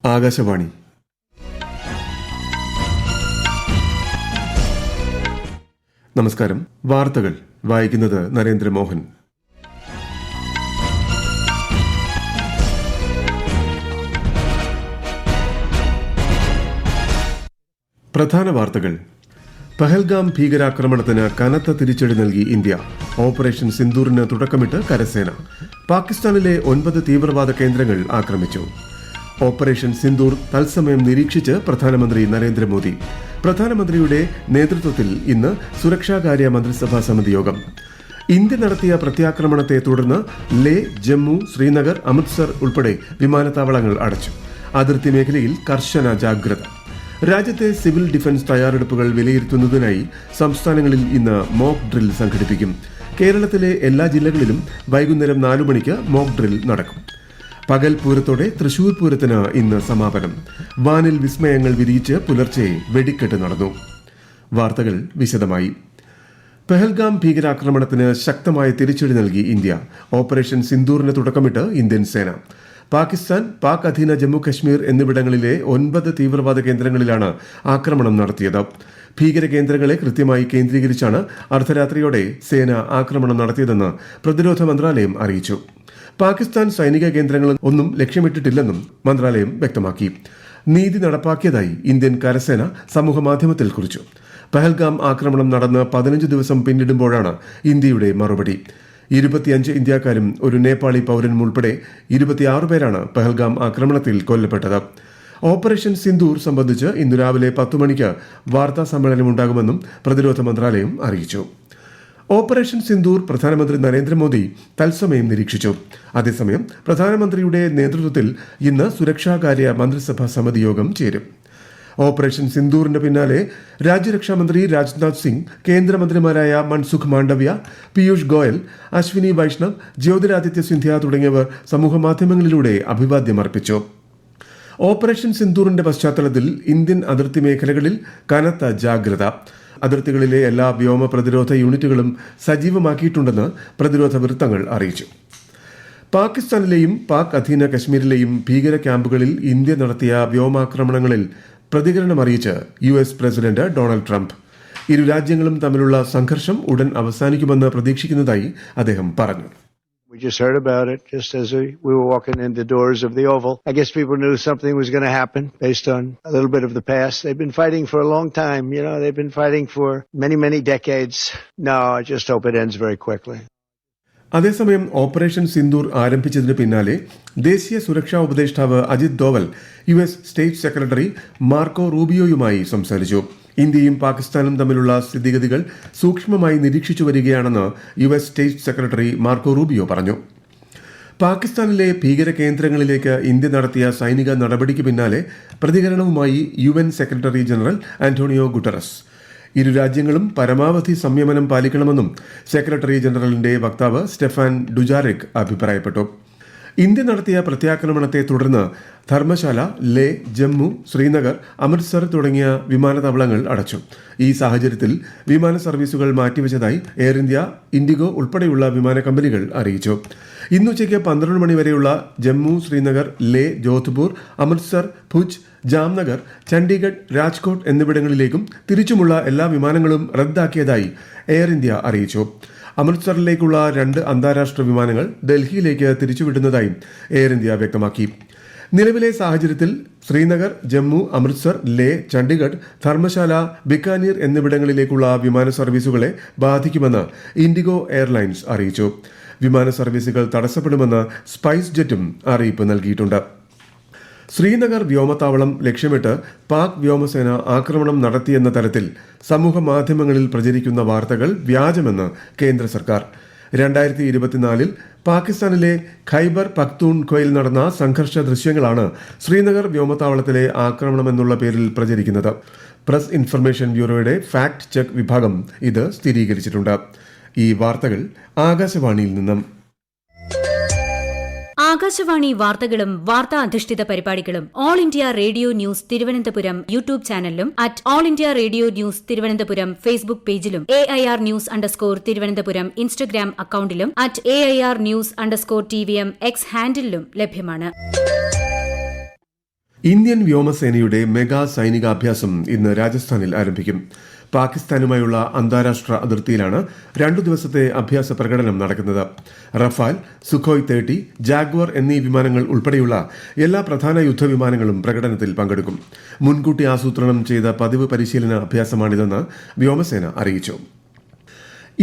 ആകാശവാണി. നമസ്കാരം. വാർത്തകൾ വായിക്കുന്നത് നരേന്ദ്രമോഹൻ. പ്രധാന വാർത്തകൾ. പഹൽഗാം ഭീകരാക്രമണത്തിന് കനത്ത തിരിച്ചടി നൽകി ഇന്ത്യ. ഓപ്പറേഷൻ സിന്ദൂറിന് തുടക്കമിട്ട് കരസേന. പാകിസ്ഥാനിലെ 9 തീവ്രവാദ കേന്ദ്രങ്ങൾ ആക്രമിച്ചു. ഓപ്പറേഷൻ സിന്ദൂർ തത്സമയം നിരീക്ഷിച്ച് പ്രധാനമന്ത്രി നരേന്ദ്രമോദി. പ്രധാനമന്ത്രിയുടെ നേതൃത്വത്തിൽ ഇന്ന് സുരക്ഷാകാര്യ മന്ത്രിസഭാ സമിതി യോഗം. ഇന്ത്യ നടത്തിയ പ്രത്യാക്രമണത്തെ തുടർന്ന് ലേ, ജമ്മു, ശ്രീനഗർ, അമൃത്സർ ഉൾപ്പെടെ വിമാനത്താവളങ്ങൾ അടച്ചു. അതിർത്തി മേഖലയിൽ കർശന ജാഗ്രത. രാജ്യത്തെ സിവിൽ ഡിഫൻസ് തയ്യാറെടുപ്പുകൾ വിലയിരുത്തുന്നതിനായി സംസ്ഥാനങ്ങളിൽ ഇന്ന് മോക്ക് ഡ്രിൽ സംഘടിപ്പിക്കും. കേരളത്തിലെ എല്ലാ ജില്ലകളിലും വൈകുന്നേരം 4 മണിക്ക് മോക്ക് ഡ്രിൽ നടക്കും. പകൽ പൂരത്തോടെ തൃശൂർ പൂരത്തിന് ഇന്ന് സമാപനം. വാനിൽ വിസ്മയങ്ങൾ വിരിയിച്ച് പുലർച്ചെ വെടിക്കെട്ട് നടന്നു. വാർത്തകൾ വിശദമായി. പഹൽഗാം ഭീകരാക്രമണത്തിന് ശക്തമായ തിരിച്ചടി നൽകി ഇന്ത്യ. ഓപ്പറേഷൻ സിന്ദൂറിന് തുടക്കമിട്ട് ഇന്ത്യൻ സേന. പാകിസ്ഥാൻ, പാക് അധീന ജമ്മു കശ്മീർ എന്നിവിടങ്ങളിലെ 9 തീവ്രവാദ കേന്ദ്രങ്ങളിലാണ് ആക്രമണം നടത്തിയത്. ഭീകര കേന്ദ്രങ്ങളെ കൃത്യമായി കേന്ദ്രീകരിച്ചാണ് അർദ്ധരാത്രിയോടെ സേന ആക്രമണം നടത്തിയതെന്ന് പ്രതിരോധ മന്ത്രാലയം അറിയിച്ചു. പാകിസ്ഥാൻ സൈനിക കേന്ദ്രങ്ങൾ ഒന്നും ലക്ഷ്യമിട്ടിട്ടില്ലെന്നും മന്ത്രാലയം വ്യക്തമാക്കി. നീതി നടപ്പാക്കിയതായി ഇന്ത്യൻ കരസേന സമൂഹമാധ്യമത്തിൽ കുറിച്ചു. പഹൽഗാം ആക്രമണം നടന്ന് 15 ദിവസം പിന്നിടുമ്പോഴാണ് ഇന്ത്യയുടെ മറുപടി. 25 ഇന്ത്യക്കാരും ഒരു നേപ്പാളി പൌരനും ഉൾപ്പെടെ 26 പേരാണ് പഹൽഗാം ആക്രമണത്തിൽ കൊല്ലപ്പെട്ടത്. ഓപ്പറേഷൻ സിന്ദൂർ സംബന്ധിച്ച് ഇന്നു രാവിലെ 10 മണിക്ക് വാർത്താ സമ്മേളനമുണ്ടാകുമെന്നും പ്രതിരോധ മന്ത്രാലയം അറിയിച്ചു. ഓപ്പറേഷൻ സിന്ദൂർ പ്രധാനമന്ത്രി നരേന്ദ്രമോദി തത്സമയം നിരീക്ഷിച്ചു. അതേസമയം പ്രധാനമന്ത്രിയുടെ നേതൃത്വത്തിൽ ഇന്ന് സുരക്ഷാകാര്യ മന്ത്രിസഭാ സമിതി യോഗം ചേരും. ഓപ്പറേഷൻ സിന്ദൂറിന് പിന്നാലെ രാജ്യരക്ഷാമന്ത്രി രാജ്നാഥ് സിംഗ്, കേന്ദ്രമന്ത്രിമാരായ മൻസുഖ് മാണ്ഡവ്യ, പീയൂഷ് ഗോയൽ, അശ്വിനി വൈഷ്ണവ്, ജ്യോതിരാദിത്യ സിന്ധ്യ തുടങ്ങിയവർ സമൂഹമാധ്യമങ്ങളിലൂടെ അഭിവാദ്യമർപ്പിച്ചു. ഓപ്പറേഷൻ സിന്ദൂറിന്റെ പശ്ചാത്തലത്തിൽ ഇന്ത്യൻ അതിർത്തി മേഖലകളിൽ കനത്ത ജാഗ്രത. അതിർത്തികളിലെ എല്ലാ വ്യോമ പ്രതിരോധ യൂണിറ്റുകളും സജീവമാക്കിയിട്ടുണ്ടെന്ന് പ്രതിരോധ വൃത്തങ്ങൾ അറിയിച്ചു. പാകിസ്ഥാനിലെയും പാക് അധീന കശ്മീരിലെയും ഭീകര ക്യാമ്പുകളിൽ ഇന്ത്യ നടത്തിയ വ്യോമാക്രമണങ്ങളിൽ പ്രതികരണമറിയിച്ച് US പ്രസിഡന്റ് ഡൊണാൾഡ് ട്രംപ്. ഇരു രാജ്യങ്ങളും തമ്മിലുള്ള സംഘർഷം ഉടൻ അവസാനിക്കുമെന്ന് പ്രതീക്ഷിക്കുന്നതായി അദ്ദേഹം പറഞ്ഞു. We just heard about it just as we were walking in the doors of the Oval. I guess people knew something was going to happen based on a little bit of the past. They've been fighting for a long time. They've been fighting for many, many decades. No, I just hope it ends very quickly. അതേസമയം operation Sindoor ആരംഭിച്ചതിന് പിന്നാലെ ദേശീയ സുരക്ഷാ ഉപദേഷ്ടാവ് Ajit Doval US state secretary Marco റൂബിയോയുമായി സംസാരിച്ചു. ഇന്ത്യയും പാകിസ്ഥാനും തമ്മിലുള്ള സ്ഥിതിഗതികൾ സൂക്ഷ്മമായി നിരീക്ഷിച്ചു വരികയാണെന്ന് US state secretary Marco Rubio പറഞ്ഞു. പാകിസ്ഥാനിലെ ഭീകര കേന്ദ്രങ്ങളിലേക്ക് ഇന്ത്യ നടത്തിയ സൈനിക നടപടിക്ക് പിന്നാലെ പ്രതികരണവുമായി UN secretary general Antonio Guterres. ഇരു രാജ്യങ്ങളും പരമാവധി സംയമനം പാലിക്കണമെന്നും സെക്രട്ടറി ജനറലിന്റെ വക്താവ് സ്റ്റെഫാൻ ഡുജാറിക് അഭിപ്രായപ്പെട്ടു. ഇന്ത്യ നടത്തിയ പ്രത്യാക്രമണത്തെ തുടർന്ന് ധർമ്മശാല, ലേ, ജമ്മു, ശ്രീനഗർ, അമൃത്സർ തുടങ്ങിയ വിമാനത്താവളങ്ങൾ അടച്ചു. ഈ സാഹചര്യത്തിൽ വിമാന സർവീസുകൾ മാറ്റിവെച്ചതായി എയർ ഇന്ത്യ, ഇൻഡിഗോ ഉൾപ്പെടെയുള്ള വിമാന കമ്പനികൾ അറിയിച്ചു. ഇന്നുച്ചയ്ക്ക് 12 മണി വരെയുള്ള ജമ്മു, ശ്രീനഗർ, ലേ, ജോധ്പൂർ, അമൃത്സർ, ഭുജ്, ജാംനഗർ, ചണ്ഡീഗഡ്, രാജ്കോട്ട് എന്നിവിടങ്ങളിലേക്കും തിരിച്ചുമുള്ള എല്ലാ വിമാനങ്ങളും റദ്ദാക്കിയതായി എയർ ഇന്ത്യ അറിയിച്ചു. അമൃത്സറിലേക്കുള്ള 2 അന്താരാഷ്ട്ര വിമാനങ്ങൾ ഡൽഹിയിലേക്ക് തിരിച്ചുവിടുന്നതായും എയർ ഇന്ത്യ വ്യക്തമാക്കി. നിലവിലെ സാഹചര്യത്തിൽ ശ്രീനഗർ, ജമ്മു, അമൃത്സർ, ലേ, ചണ്ഡീഗഡ്, ധർമ്മശാല, ബിക്കാനീർ എന്നിവിടങ്ങളിലേക്കുള്ള വിമാന സർവീസുകളെ ബാധിക്കുമെന്ന് ഇൻഡിഗോ എയർലൈൻസ് അറിയിച്ചു. വിമാന സർവീസുകൾ തടസ്സപ്പെടുമെന്ന് സ്പൈസ് ജെറ്റും അറിയിപ്പ് നൽകിയിട്ടുണ്ട്. ശ്രീനഗർ വ്യോമത്താവളം ലക്ഷ്യമിട്ട് പാക് വ്യോമസേന ആക്രമണം നടത്തിയെന്ന തരത്തിൽ സമൂഹ മാധ്യമങ്ങളിൽ പ്രചരിക്കുന്ന വാർത്തകൾ വ്യാജമെന്ന് കേന്ദ്ര സർക്കാർ. 2024 പാകിസ്ഥാനിലെ ഖൈബർ പഖ്തൂൺഖ്വയിൽ നടന്ന സംഘർഷ ദൃശ്യങ്ങളാണ് ശ്രീനഗർ വ്യോമത്താവളത്തിലെ ആക്രമണമെന്നുള്ള പേരിൽ പ്രചരിക്കുന്നത്. പ്രസ് ഇൻഫർമേഷൻ ബ്യൂറോയുടെ ഫാക്ട് ചെക്ക് വിഭാഗം ഇത് സ്ഥിരീകരിച്ചിട്ടുണ്ട്. ഈ വാർത്തകൾ ആകാശവാണിയിൽ നിന്നും. ആകാശവാണി വാർത്തകളും വാർത്താ അധിഷ്ഠിത പരിപാടികളും all India radio news Thiruvananthapuram YouTube ചാനലിലും @all India radio news Thiruvananthapuram Facebook പേജിലും AIR ന്യൂസ് തിരുവനന്തപുരം ഇൻസ്റ്റഗ്രാം അക്കൌണ്ടിലും @AIR ന്യൂസ് TVM X ഹാൻഡിലും ലഭ്യമാണ്. ഇന്ത്യൻ വ്യോമസേനയുടെ മെഗാ സൈനികാഭ്യാസം ഇന്ന് രാജസ്ഥാനിൽ ആരംഭിക്കും. പാകിസ്ഥാനുമായുള്ള അന്താരാഷ്ട്ര അതിർത്തിയിലാണ് 2 ദിവസത്തെ അഭ്യാസ പ്രകടനം നടക്കുന്നത്. റഫാൽ, സുഖോയ് 30, ജാഗ്വർ എന്നീ വിമാനങ്ങൾ ഉൾപ്പെടെയുള്ള എല്ലാ പ്രധാന യുദ്ധവിമാനങ്ങളും പ്രകടനത്തിൽ പങ്കെടുക്കും. മുൻകൂട്ടി ആസൂത്രണം ചെയ്ത പതിവ് പരിശീലന അഭ്യാസമാണിതെന്ന് വ്യോമസേന അറിയിച്ചു.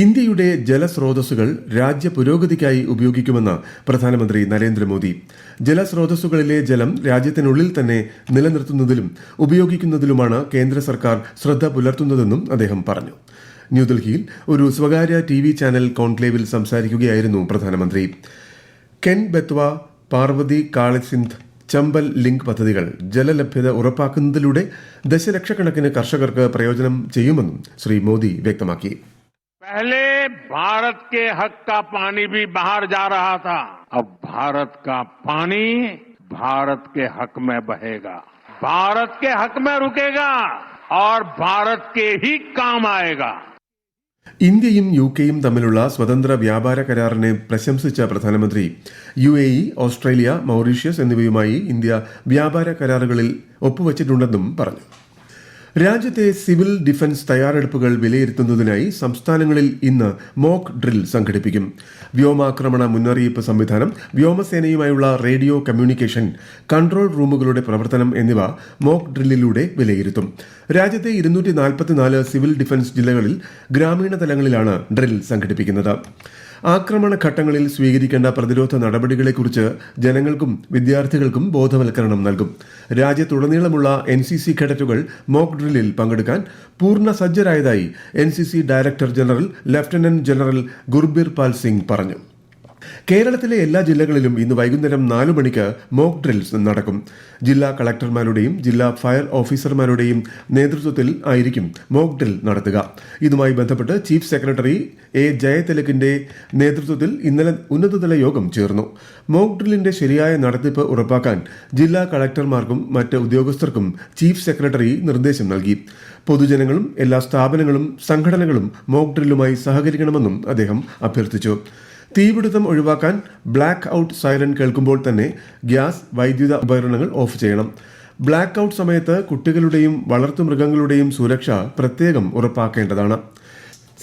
ഇന്ത്യയുടെ ജലസ്രോതസ്സുകൾ രാജ്യ പുരോഗതിക്കായി ഉപയോഗിക്കുമെന്ന് പ്രധാനമന്ത്രി നരേന്ദ്രമോദി. ജലസ്രോതസ്സുകളിലെ ജലം രാജ്യത്തിനുള്ളിൽ തന്നെ നിലനിർത്തുന്നതിലും ഉപയോഗിക്കുന്നതിലുമാണ് കേന്ദ്ര സർക്കാർ ശ്രദ്ധ പുലർത്തുന്നതെന്നും അദ്ദേഹം പറഞ്ഞു. ന്യൂഡൽഹിയിൽ ഒരു സ്വകാര്യ TV ചാനൽ കോൺക്ലേവിൽ സംസാരിക്കുകയായിരുന്നു പ്രധാനമന്ത്രി. കെൻ ബെത്വ, പാർവതി കാളിസിന്ധ്, ചമ്പൽ ലിങ്ക് പദ്ധതികൾ ജലലഭ്യത ഉറപ്പാക്കുന്നതിലൂടെ ദശലക്ഷക്കണക്കിന് കർഷകർക്ക് പ്രയോജനം ചെയ്യുമെന്നും ശ്രീ മോദി വ്യക്തമാക്കി. पहले भारत के हक का पानी भी बाहर जा रहा था, अब भारत का पानी भारत के हक में बहेगा, भारत के हक में रुकेगा और भारत के ही काम आएगा. ഇന്ത്യയും UK-യും തമ്മിലുള്ള സ്വതന്ത്ര വ്യാപാര കരാറിനെ പ്രശംസിച്ച പ്രധാനമന്ത്രി UAE, ഓസ്ട്രേലിയ, മൌറീഷ്യസ് എന്നിവയുമായി ഇന്ത്യ വ്യാപാര കരാറുകളിൽ ഒപ്പുവച്ചിട്ടുണ്ടെന്നും പറഞ്ഞു. രാജ്യത്തെ സിവിൽ ഡിഫൻസ് തയ്യാറെടുപ്പുകൾ വിലയിരുത്തുന്നതിനായി സംസ്ഥാനങ്ങളിൽ ഇന്ന് മോക്ക് ഡ്രിൽ സംഘടിപ്പിക്കും. വ്യോമാക്രമണ മുന്നറിയിപ്പ് സംവിധാനം, വ്യോമസേനയുമായുള്ള റേഡിയോ കമ്മ്യൂണിക്കേഷൻ, കൺട്രോൾ റൂമുകളുടെ പ്രവർത്തനം എന്നിവ മോക്ക് ഡ്രില്ലിലൂടെ വിലയിരുത്തും. രാജ്യത്തെ 244 സിവിൽ ഡിഫൻസ് ജില്ലകളിൽ ഗ്രാമീണ തലങ്ങളിലാണ് ഡ്രിൽ സംഘടിപ്പിക്കുന്നത്. ആക്രമണ ഘട്ടങ്ങളിൽ സ്വീകരിക്കേണ്ട പ്രതിരോധ നടപടികളെക്കുറിച്ച് ജനങ്ങൾക്കും വിദ്യാർത്ഥികൾക്കും ബോധവൽക്കരണം നൽകും. രാജ്യത്തുടനീളമുള്ള NCC കേഡറ്റുകൾ മോക്ക് ഡ്രില്ലിൽ പങ്കെടുക്കാൻ പൂർണ്ണ സജ്ജരായതായി NCC director general lieutenant general Gurbir Pal Singh പറഞ്ഞു. കേരളത്തിലെ എല്ലാ ജില്ലകളിലും ഇന്ന് വൈകുന്നേരം 4 മണിക്ക് മോക്ക് ഡ്രിൽസ് നടക്കും. ജില്ലാ കളക്ടർമാരുടെയും ജില്ലാ ഫയർ ഓഫീസർമാരുടെയും നേതൃത്വത്തിൽ ആയിരിക്കും മോക്ക് ഡ്രിൽ നടത്തുക. ഇതുമായി ബന്ധപ്പെട്ട് ചീഫ് സെക്രട്ടറി A. ജയതിലകിന്റെ നേതൃത്വത്തിൽ ഇന്നലെ ഉന്നതതല യോഗം ചേർന്നു. മോക്ക് ഡ്രില്ലിന്റെ ശരിയായ നടത്തിപ്പ് ഉറപ്പാക്കാൻ ജില്ലാ കളക്ടർമാർക്കും മറ്റ് ഉദ്യോഗസ്ഥർക്കും ചീഫ് സെക്രട്ടറി നിർദ്ദേശം നൽകി. പൊതുജനങ്ങളും എല്ലാ സ്ഥാപനങ്ങളും സംഘടനകളും മോക്ക് ഡ്രില്ലുമായി സഹകരിക്കണമെന്നും അദ്ദേഹം അഭ്യർത്ഥിച്ചു. തീപിടുത്തം ഒഴിവാക്കാൻ ബ്ലാക്ക് ഔട്ട് സൈറൻ കേൾക്കുമ്പോൾ തന്നെ ഗ്യാസ്, വൈദ്യുത ഉപകരണങ്ങൾ ഓഫ് ചെയ്യണം. ബ്ലാക്ക് ഔട്ട് സമയത്ത് കുട്ടികളുടെയും വളർത്തുമൃഗങ്ങളുടെയും സുരക്ഷ പ്രത്യേകം ഉറപ്പാക്കേണ്ടതാണ്.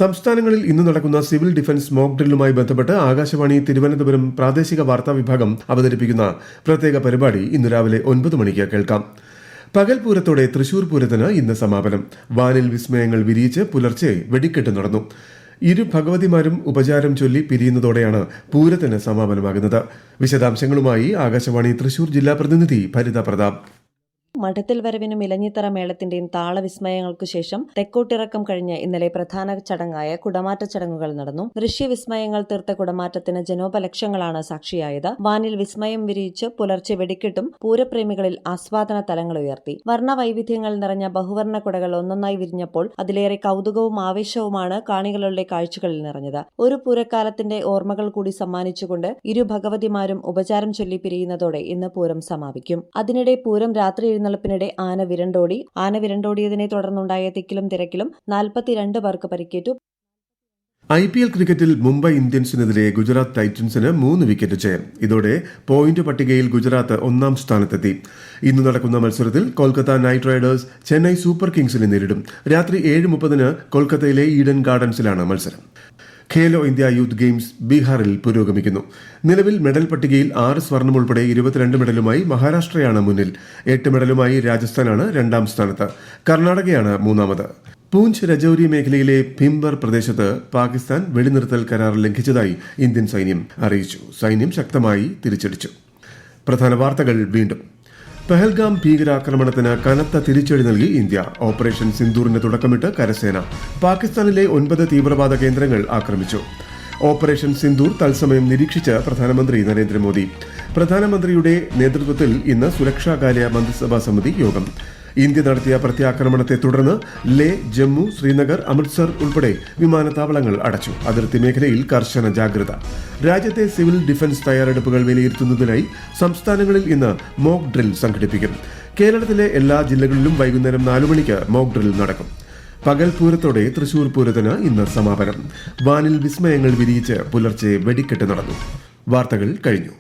സംസ്ഥാനങ്ങളിൽ ഇന്ന് നടക്കുന്ന സിവിൽ ഡിഫൻസ് മോക്ക് ഡ്രില്ലുമായി ബന്ധപ്പെട്ട് ആകാശവാണി തിരുവനന്തപുരം പ്രാദേശിക വാർത്താ വിഭാഗം അവതരിപ്പിക്കുന്ന പ്രത്യേക പരിപാടി ഇന്ന് രാവിലെ 9 മണിക്ക് കേൾക്കാം. പകൽപൂരത്തോടെ തൃശൂർ പൂരത്തിന് ഇന്ന് സമാപനം. വാനിൽ വിസ്മയങ്ങൾ വിരിയിച്ച് പുലർച്ചെ വെടിക്കെട്ട് നടന്നു. ഇരു ഭഗവതിമാരും ഉപചാരം ചൊല്ലി പിരിയുന്നതോടെയാണ് പൂരത്തിന് സമാപനമാകുന്നത്. വിശദാംശങ്ങളുമായി ആകാശവാണി തൃശൂർ ജില്ലാ പ്രതിനിധി ഭരിത പ്രതാപ്. മഠത്തിൽ വരവിനും ഇലഞ്ഞിത്തറ മേളത്തിന്റെയും താളവിസ്മയങ്ങൾക്കു ശേഷം തെക്കോട്ടിറക്കം കഴിഞ്ഞ് ഇന്നലെ പ്രധാന ചടങ്ങായ കുടമാറ്റ ചടങ്ങുകൾ നടന്നു. ദൃശ്യവിസ്മയങ്ങൾ തീർത്ത കുടമാറ്റത്തിന് ജനോപലക്ഷങ്ങളാണ് സാക്ഷിയായത്. വാനിൽ വിസ്മയം വിരിയിച്ച് പുലർച്ചെ വെടിക്കെട്ടും പൂരപ്രേമികളിൽ ആസ്വാദന തലങ്ങൾ ഉയർത്തി. വർണ്ണവൈവിധ്യങ്ങൾ നിറഞ്ഞ ബഹുവർണ്ണ കുടകൾ ഒന്നൊന്നായി വിരിഞ്ഞപ്പോൾ അതിലേറെ കൗതുകവും ആവേശവുമാണ് കാണികളുടെ കാഴ്ചകളിൽ നിറഞ്ഞത്. ഒരു പൂരക്കാലത്തിന്റെ ഓർമ്മകൾ കൂടി സമ്മാനിച്ചുകൊണ്ട് ഇരു ഭഗവതിമാരും ഉപചാരം ചൊല്ലി പിരിയുന്നതോടെ ഇന്ന് പൂരം സമാപിക്കും. അതിനിടെ പൂരം രാത്രി എഴുന്നള്ളിപ്പിനിടെ ആന വിരണ്ടോടിയതിനെ തുടർന്നുണ്ടായ തിക്കിലും തിരക്കിലും 42 പേർക്ക് പരിക്കേറ്റു. IPL ക്രിക്കറ്റിൽ മുംബൈ ഇന്ത്യൻസിനെതിരെ ഗുജറാത്ത് ടൈറ്റൻസിന് 3 വിക്കറ്റ് ജയം. ഇതോടെ പോയിന്റ് പട്ടികയിൽ ഗുജറാത്ത് 1ാം സ്ഥാനത്തെത്തി. ഇന്ന് നടക്കുന്ന മത്സരത്തിൽ Kolkata night Riders Chennai super കിങ്സിനെ നേരിടും. രാത്രി 7:30 കൊൽക്കത്തയിലെ ഈഡൻ ഗാർഡൻസിലാണ് മത്സരം. ഖേലോ ഇന്ത്യ യൂത്ത് ഗെയിംസ് ബീഹാറിൽ പുരോഗമിക്കുന്നു. നിലവിൽ മെഡൽ പട്ടികയിൽ 6 സ്വർണം ഉൾപ്പെടെ 22 മെഡലുമായി മഹാരാഷ്ട്രയാണ് മുന്നിൽ. 8 മെഡലുമായി രാജസ്ഥാനാണ് 2ാം സ്ഥാനത്ത്. കർണാടകയാണ് 3ാമത്. പൂഞ്ച് രജൌരി മേഖലയിലെ ഭിംബർ പ്രദേശത്ത് പാകിസ്ഥാൻ വെടിനിർത്തൽ കരാർ ലംഘിച്ചതായി ഇന്ത്യൻ സൈന്യം അറിയിച്ചു. സൈന്യം ശക്തമായി തിരിച്ചടിച്ചു. പ്രധാന വാർത്തകൾ വീണ്ടും. പഹൽഗാം ഭീകരാക്രമണത്തിന് കനത്ത തിരിച്ചടി നൽകി ഇന്ത്യ. ഓപ്പറേഷൻ സിന്ദൂറിന് തുടക്കമിട്ട് കരസേന. പാകിസ്ഥാനിലെ 9 തീവ്രവാദ കേന്ദ്രങ്ങൾ ആക്രമിച്ചു. ഓപ്പറേഷൻ സിന്ദൂർ തത്സമയം നിരീക്ഷിച്ച് പ്രധാനമന്ത്രി നരേന്ദ്രമോദി. പ്രധാനമന്ത്രിയുടെ നേതൃത്വത്തിൽ ഇന്ന് സുരക്ഷാകാര്യ മന്ത്രിസഭാ സമിതി യോഗം. ഇന്ത്യ നടത്തിയ പ്രത്യാക്രമണത്തെ തുടർന്ന് ലേ, ജമ്മു, ശ്രീനഗർ, അമൃത്സർ ഉൾപ്പെടെ വിമാനത്താവളങ്ങൾ അടച്ചു. അതിർത്തി മേഖലയിൽ കർശന ജാഗ്രത. രാജ്യത്തെ സിവിൽ ഡിഫൻസ് തയ്യാറെടുപ്പുകൾ വിലയിരുത്തുന്നതിനായി സംസ്ഥാനങ്ങളിൽ ഇന്ന് മോക്ക് ഡ്രിൽ സംഘടിപ്പിക്കും. കേരളത്തിലെ എല്ലാ ജില്ലകളിലും വൈകുന്നേരം 4 മണിക്ക് മോക്ക് ഡ്രിൽ നടക്കും. പകൽപൂരത്തോടെ തൃശൂർ പൂരത്തിന് ഇന്ന് സമാപനം. വാനിൽ വിസ്മയങ്ങൾ വിരിയിച്ച് പുലർച്ചെ വെടിക്കെട്ട് നടന്നു. വാർത്തകൾ കഴിഞ്ഞു.